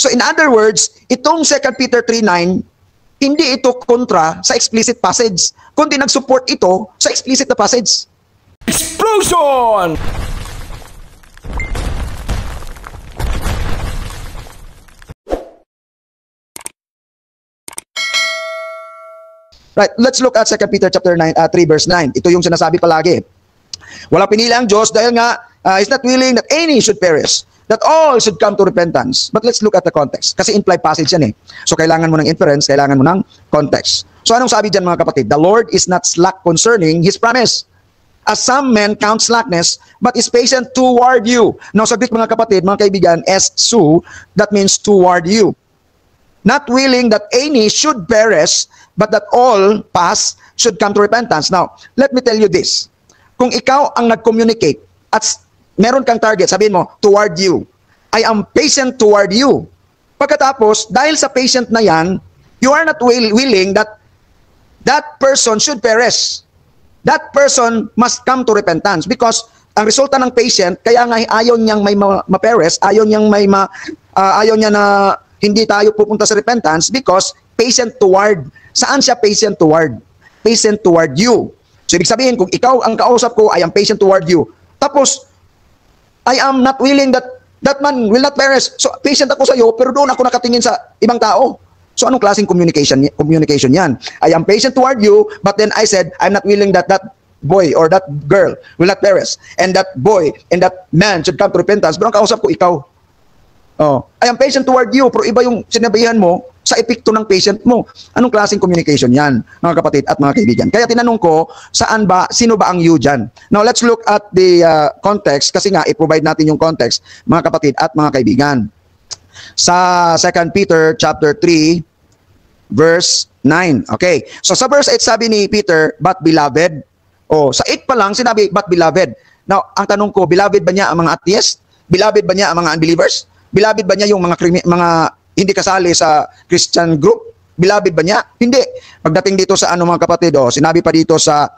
So in other words, itong 2 Peter 3:9, hindi ito kontra sa explicit passage, kundi nag-support ito sa explicit na passage. Explosion! Right, let's look at 2 Peter chapter 9, 3 verse 9. Ito yung sinasabi palagi. Wala pinili ang Diyos dahil nga He's not willing that any should perish, that all should come to repentance. But let's look at the context. Kasi implied passage yan eh. So kailangan mo ng inference, kailangan mo ng context. So anong sabi dyan mga kapatid? The Lord is not slack concerning His promise, as some men count slackness, but is patient toward you. Now sa Greek mga kapatid, mga kaibigan, su, that means toward you. Not willing that any should perish, but that all pass should come to repentance. Now, let me tell you this. Kung ikaw ang nag-communicate at meron kang target, sabihin mo, toward you. I am patient toward you. Pagkatapos, dahil sa patient na yan, you are not willing that that person should perish. That person must come to repentance because ang resulta ng patient, kaya nga ayaw niyang may ma-perish, ayaw niyang ayaw niya na hindi tayo pupunta sa repentance because patient toward. Saan siya patient toward? Patient toward you. So ibig sabihin, kung ikaw ang kausap ko, I am patient toward you. Tapos, I am not willing that that man will not perish. So patient ako sa iyo, pero doon ako nakatingin sa ibang tao. So anong klaseng communication yan? I am patient toward you, but then I said, I'm not willing that that boy or that girl will not perish. And that boy and that man should come to repentance. Pero ang kausap ko, ikaw. Oh, I am patient toward you, pero iba yung sinabihan mo sa epekto ng patient mo. Anong klaseng communication yan, mga kapatid at mga kaibigan? Kaya tinanong ko, sino ba ang you dyan? Now, let's look at the context, kasi nga, i-provide natin yung context, mga kapatid at mga kaibigan. Sa 2 Peter chapter 3, verse 9. Okay, so sa verse 8 sabi ni Peter, but beloved, sa 8 pa lang sinabi, but beloved. Now, ang tanong ko, beloved ba niya ang mga atheists? Beloved ba niya ang mga unbelievers? Beloved ba niya yung mga hindi kasali sa Christian group? Beloved ba niya? Hindi. Pagdating dito sa mga kapatid, sinabi pa dito sa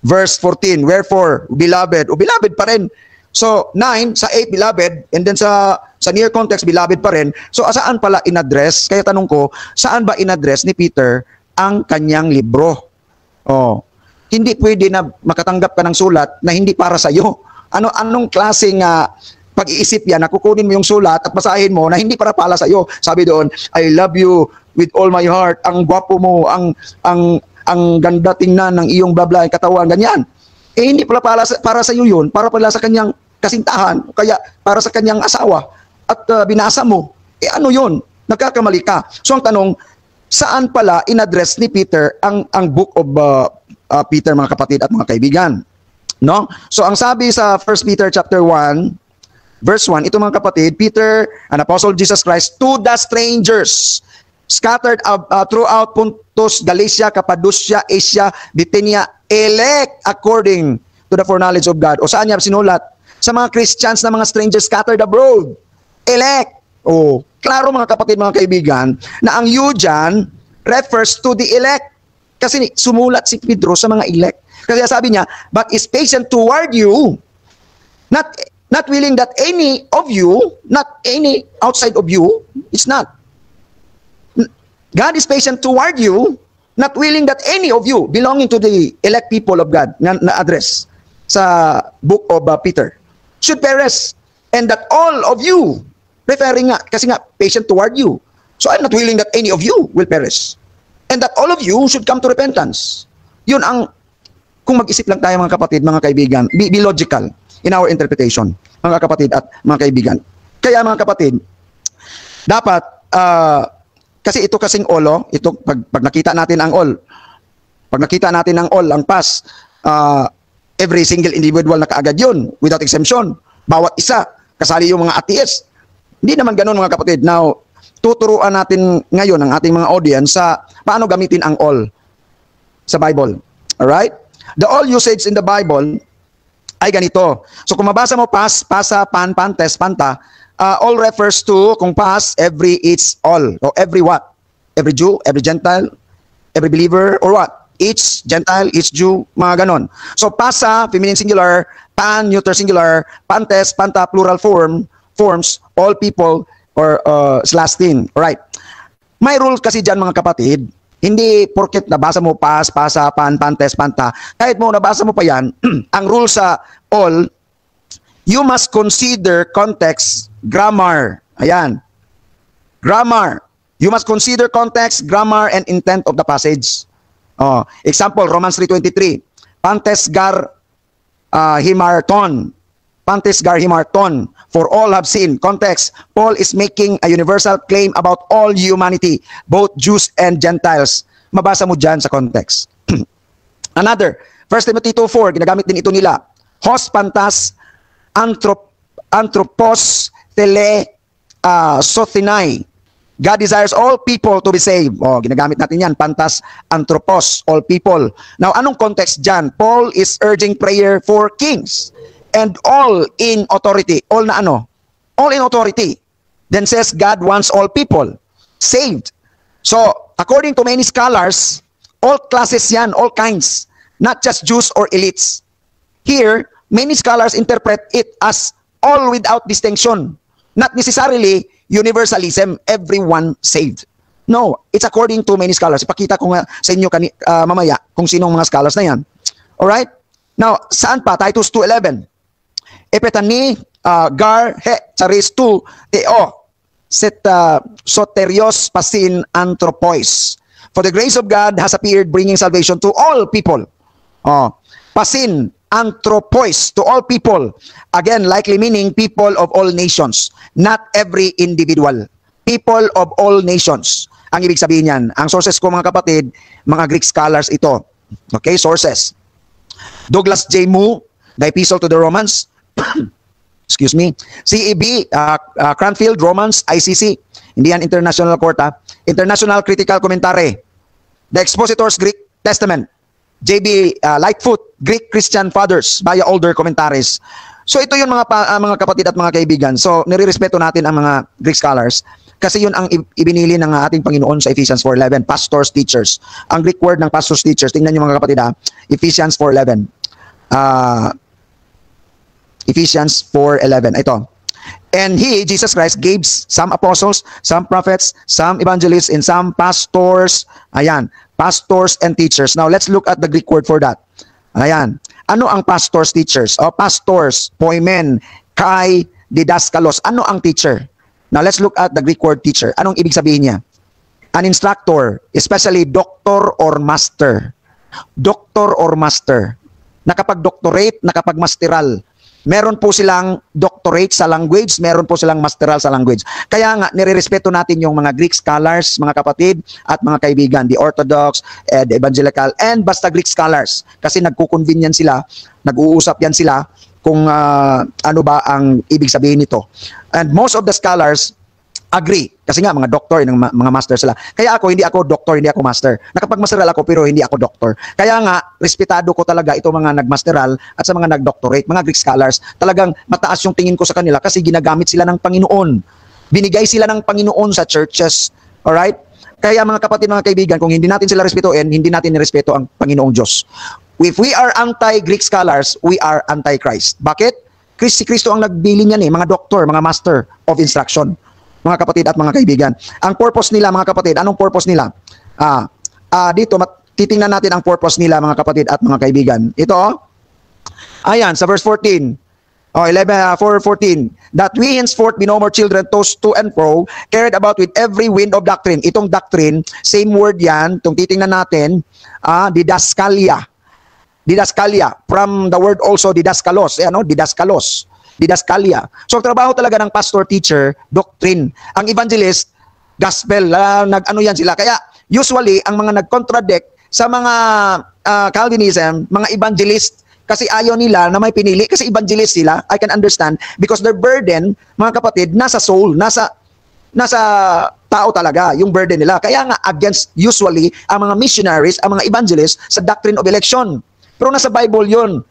verse 14, wherefore, beloved, beloved pa rin. So, 9, sa 8, beloved, and then sa near context, beloved pa rin. So, saan pala in-address? Kaya tanong ko, saan ba in-address ni Peter ang kanyang libro? Hindi pwede na makatanggap ka ng sulat na hindi para sa iyo. Anong klaseng pag-iisip yan, nakukunin mo yung sulat at basahin mo na hindi para pala sa iyo. Sabi doon, I love you with all my heart. Ang gwapo mo, ang ganda tingnan ng iyong blabla, katawan, ganyan. Hindi pala para sa iyo yun, para pala sa kanyang kasintahan, kaya para sa kanyang asawa. At binasa mo, ano yun? Nagkakamali ka. So ang tanong, saan pala in-address ni Peter ang book of Peter, mga kapatid at mga kaibigan? No? So ang sabi sa 1 Peter chapter 1, verse 1, ito mga kapatid, Peter, an apostle of Jesus Christ, to the strangers scattered throughout Pontus, Galatia, Cappadocia, Asia, Bithynia, elect according to the foreknowledge of God. O saan niya sinulat? Sa mga Christians na mga strangers scattered abroad. Elect. Klaro mga kapatid, mga kaibigan, na ang you dyan refers to the elect. Kasi sumulat si Pedro sa mga elect. Kasi sabi niya, but is patient toward you, not willing that any of you, not any outside of you, it's not. God is patient toward you, not willing that any of you, belonging to the elect people of God, na address sa book of Peter, should perish, and that all of you, referring nga, kasi nga, patient toward you. So I'm not willing that any of you will perish, and that all of you should come to repentance. Yun ang, kung mag-isip lang tayo mga kapatid, mga kaibigan, be logical in our interpretation, mga kapatid at mga kaibigan. Kaya mga kapatid, dapat, kasi ito kasing all, ito, pag nakita natin ang all, ang pass, every single individual na kaagad yun, without exemption, bawat isa, kasali yung mga atheists. Hindi naman ganun mga kapatid. Now, tuturuan natin ngayon ang ating mga audience sa paano gamitin ang all sa Bible. Alright? The all usage in the Bible ay ganito. So kung mabasa mo pass, pasa, pan, pantes, panta, all refers to, kung pass, every, it's all. O every what? Every Jew, every Gentile, every believer, or what? Each Gentile, each Jew, mga ganon. So pasa, feminine singular, pan, neuter singular, pantes, panta, plural forms, all people, or lasting. Alright. May rule kasi dyan mga kapatid, hindi porket nabasa mo pas, pasa, pan, pantes, panta, kahit mo nabasa mo pa yan, ang rule sa all, you must consider context, grammar. Ayan. Grammar. You must consider context, grammar, and intent of the passage. Example, Romans 3:23. Pantes gar himarton. Pantes gar himarton. For all have sinned. Context, Paul is making a universal claim about all humanity, both Jews and Gentiles. Mabasa mo dyan sa context. Another, 1 Timothy 2:4, ginagamit din ito nila. Hos pantas anthropos tele sothinai. God desires all people to be saved. Ginagamit natin yan. Pantas anthropos, all people. Now, anong context dyan? Paul is urging prayer for kings and all in authority. All na ano? All in authority. Then says God wants all people saved. So, according to many scholars, all classes yan, all kinds. Not just Jews or elites. Here, many scholars interpret it as all without distinction. Not necessarily universalism, everyone saved. No, it's according to many scholars. Ipakita ko nga sa inyo mamaya kung sinong mga scholars na yan. Alright? Now, saan pa? Titus 2:11. Epetani gar he charis tu teo set soterios pasin anthropois. For the grace of God has appeared, bringing salvation to all people. Pasin anthropois, to all people. Again, likely meaning people of all nations, not every individual. People of all nations. Ang ibig sabihin niyan, ang sources ko mga kapatid, mga Greek scholars ito. Okay, sources. Douglas J. Moo, The Epistle to the Romans. Excuse me. CEB, Cranfield, Romans, ICC. Hindi yan International Court, International Critical Commentary. The Expositor's Greek Testament. J.B. Lightfoot, Greek Christian Fathers, via older commentaries. So ito yung mga kapatid at mga kaibigan. So nirirespeto natin ang mga Greek scholars kasi yun ang ibinili ng ating Panginoon sa Ephesians 4:11, pastors, teachers. Ang Greek word ng pastors, teachers, tingnan niyo mga kapatid Ephesians 4:11. Ephesians 4:11. Ito. And He, Jesus Christ, gave some apostles, some prophets, some evangelists, and some pastors. Ayan. Pastors and teachers. Now, let's look at the Greek word for that. Ayan. Ano ang pastors, teachers? Pastors, poimen, kai, didaskalos. Ano ang teacher? Now, let's look at the Greek word teacher. Anong ibig sabihin niya? An instructor, especially doctor or master. Doctor or master. Nakapag-doctorate, nakapag-masteral. Meron po silang doctorate sa language, meron po silang masteral sa language. Kaya nga, nire-respeto natin yung mga Greek scholars, mga kapatid, at mga kaibigan, the Orthodox, the Evangelical, and basta Greek scholars. Kasi nagkukonvene yan sila, nag-uusap yan sila kung ano ba ang ibig sabihin nito. And most of the scholars agree. Kasi nga, mga doctor, mga master sila. Kaya ako, hindi ako doctor, hindi ako master. Nakapag-masteral ako, pero hindi ako doctor. Kaya nga, respetado ko talaga itong mga nag-masteral at sa mga nag-doctorate, mga Greek scholars. Talagang mataas yung tingin ko sa kanila kasi ginagamit sila ng Panginoon. Binigay sila ng Panginoon sa churches. Alright? Kaya mga kapatid, mga kaibigan, kung hindi natin sila respetuin, hindi natin nirespeto ang Panginoong Diyos. If we are anti-Greek scholars, we are anti-Christ. Bakit? Si Kristo ang nagbili niyan mga doktor, mga master of instruction. Mga kapatid at mga kaibigan. Ang purpose nila, mga kapatid, anong purpose nila? Dito, titingnan natin ang purpose nila, mga kapatid at mga kaibigan. Ito, ayan, sa verse 14. 4:14. That we henceforth be no more children, tossed to and fro, carried about with every wind of doctrine. Itong doctrine, same word yan, itong titingnan natin, didaskalia. Didaskalia, from the word also didaskalos. Didaskalos. Didaskalia. So, trabaho talaga ng pastor, teacher, doctrine. Ang evangelist, gospel, nag-ano yan sila. Kaya, usually, ang mga nag-contradict sa mga Calvinism, mga evangelist, kasi ayaw nila na may pinili, kasi evangelist sila, I can understand, because their burden, mga kapatid, nasa soul, nasa tao talaga, yung burden nila. Kaya nga, against, usually, ang mga missionaries, ang mga evangelists, sa doctrine of election. Pero nasa Bible yun.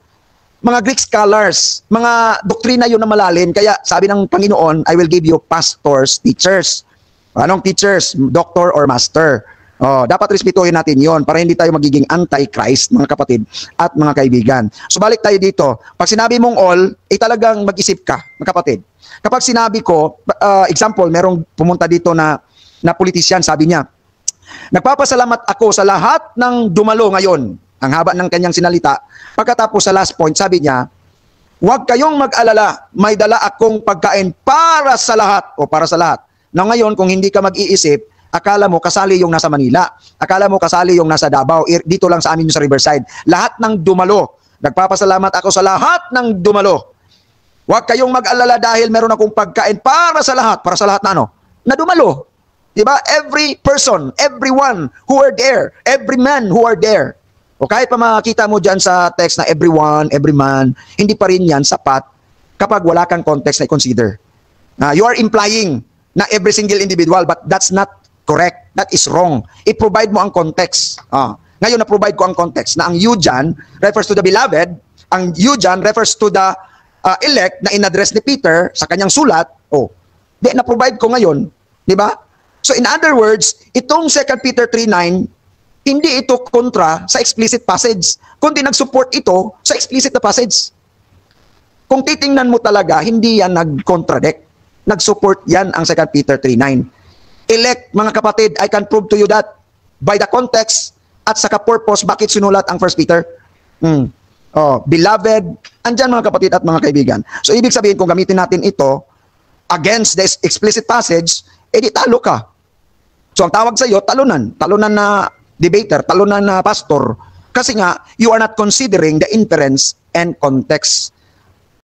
Mga Greek scholars, mga doktrina yun na malalim. Kaya sabi ng Panginoon, I will give you pastors, teachers. Anong teachers? Doctor or master. Oh, dapat respetuhin natin 'yon para hindi tayo magiging anti-Christ, mga kapatid at mga kaibigan. So balik tayo dito. Pag sinabi mong all, talagang mag-isip ka, mga kapatid. Kapag sinabi ko, example, merong pumunta dito na politician, sabi niya, nagpapasalamat ako sa lahat ng dumalo ngayon. Ang haba ng kanyang sinalita. Pagkatapos sa last point, sabi niya, huwag kayong mag-alala, may dala akong pagkain para sa lahat o para sa lahat. Na ngayon, kung hindi ka mag-iisip, akala mo kasali yung nasa Manila. Akala mo kasali yung nasa Davao. Dito lang sa amin yung sa Riverside. Lahat ng dumalo. Nagpapasalamat ako sa lahat ng dumalo. Huwag kayong mag-alala dahil meron akong pagkain para sa lahat. Para sa lahat na ano? Na dumalo. Diba? Every person, everyone who are there, every man who are there. O kahit pa makakita mo dyan sa text na everyone, every man, hindi pa rin yan sapat kapag wala kang context na i-consider. You are implying na every single individual, but that's not correct. That is wrong. I-provide mo ang context. Ngayon, na-provide ko ang context na ang you dyan refers to the beloved, ang you dyan refers to the elect na in-address ni Peter sa kanyang sulat. Na-provide ko ngayon. Di ba? So in other words, itong 2 Peter 3:9, hindi ito kontra sa explicit passage, kundi nag-support ito sa explicit na passage. Kung titingnan mo talaga, hindi yan nag-contradict. Nag-support yan ang 2 Peter 3:9. Elect, mga kapatid, I can prove to you that by the context at saka purpose, bakit sinulat ang 1 Peter? Beloved, andyan mga kapatid at mga kaibigan. So ibig sabihin, kung gamitin natin ito against the explicit passage, di talo ka. So ang tawag sa iyo, talunan. Talunan na debater, talunan na pastor. Kasi nga, you are not considering the inference and context.